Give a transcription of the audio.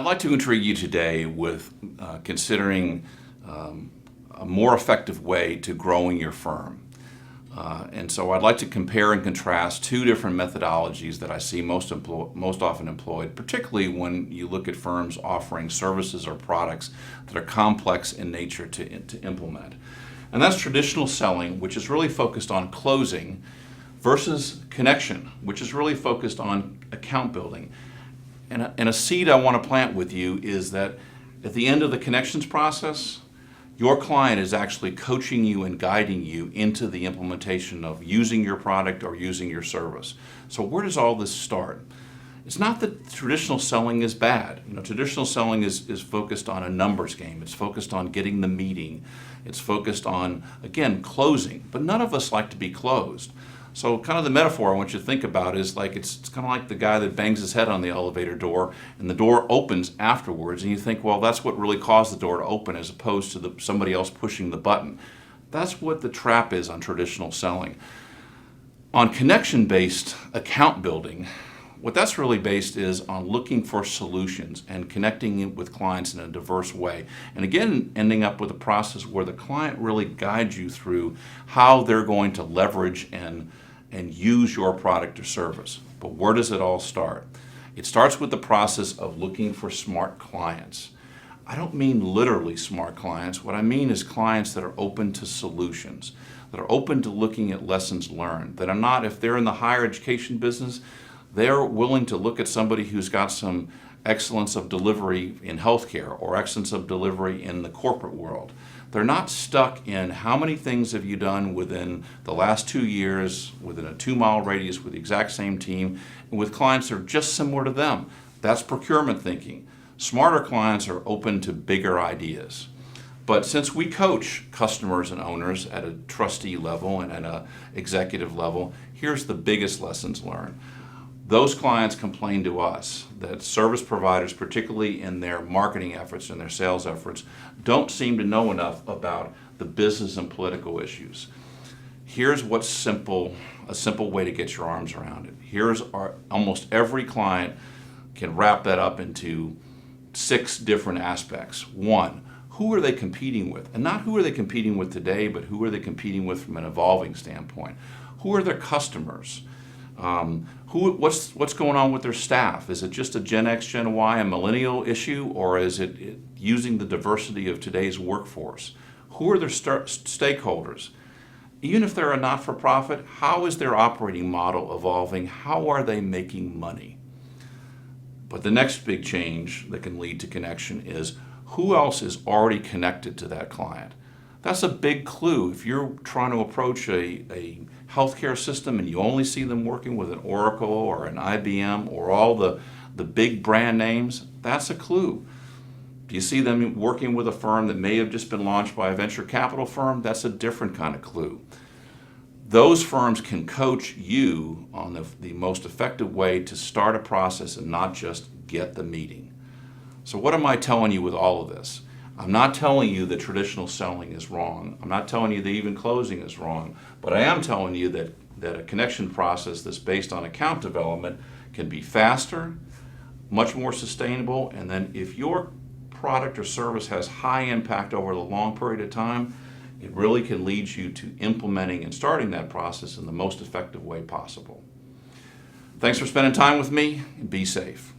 I'd like to intrigue you today with considering a more effective way to growing your firm. And so I'd like to compare and contrast two different methodologies that I see most often employed, particularly when you look at firms offering services or products that are complex in nature to implement. And that's traditional selling, which is really focused on closing, versus connection, which is really focused on account building. And a seed I want to plant with you is that at the end of the connections process, your client is actually coaching you and guiding you into the implementation of using your product or using your service. So where does all this start? It's not that traditional selling is bad. Traditional selling is focused on a numbers game. It's focused on getting the meeting. It's focused on, again, closing. But none of us like to be closed. So kind of the metaphor I want you to think about is like it's kind of like the guy that bangs his head on the elevator door and the door opens afterwards, and you think, well, that's what really caused the door to open as opposed to somebody else pushing the button. That's what the trap is on traditional selling. On connection-based account building, what that's really based is on looking for solutions and connecting with clients in a diverse way. And again, ending up with a process where the client really guides you through how they're going to leverage and use your product or service. But where does it all start? It starts with the process of looking for smart clients. I don't mean literally smart clients. What I mean is clients that are open to solutions, that are open to looking at lessons learned, that are not, if they're in the higher education business, they're willing to look at somebody who's got some excellence of delivery in healthcare or excellence of delivery in the corporate world. They're not stuck in how many things have you done within the last 2 years, within a 2-mile radius with the exact same team, and with clients that are just similar to them. That's procurement thinking. Smarter clients are open to bigger ideas. But since we coach customers and owners at a trustee level and at an executive level, here's the biggest lessons learned. Those clients complain to us that service providers, particularly in their marketing efforts and their sales efforts, don't seem to know enough about the business and political issues. Here's what's simple, a simple way to get your arms around it. Almost every client can wrap that up into 6 different aspects. 1, who are they competing with? And not who are they competing with today, but who are they competing with from an evolving standpoint? Who are their customers? What's going on with their staff? Is it just a Gen X, Gen Y, a millennial issue, or is it using the diversity of today's workforce? Who are their stakeholders? Even if they're a not-for-profit, how is their operating model evolving? How are they making money? But the next big change that can lead to connection is who else is already connected to that client? That's a big clue. If you're trying to approach a healthcare system and you only see them working with an Oracle or an IBM or all the big brand names, that's a clue. Do you see them working with a firm that may have just been launched by a venture capital firm? That's a different kind of clue. Those firms can coach you on the most effective way to start a process and not just get the meeting. So what am I telling you with all of this? I'm not telling you that traditional selling is wrong. I'm not telling you that even closing is wrong. But I am telling you that a connection process that's based on account development can be faster, much more sustainable, and then if your product or service has high impact over the long period of time, it really can lead you to implementing and starting that process in the most effective way possible. Thanks for spending time with me, and be safe.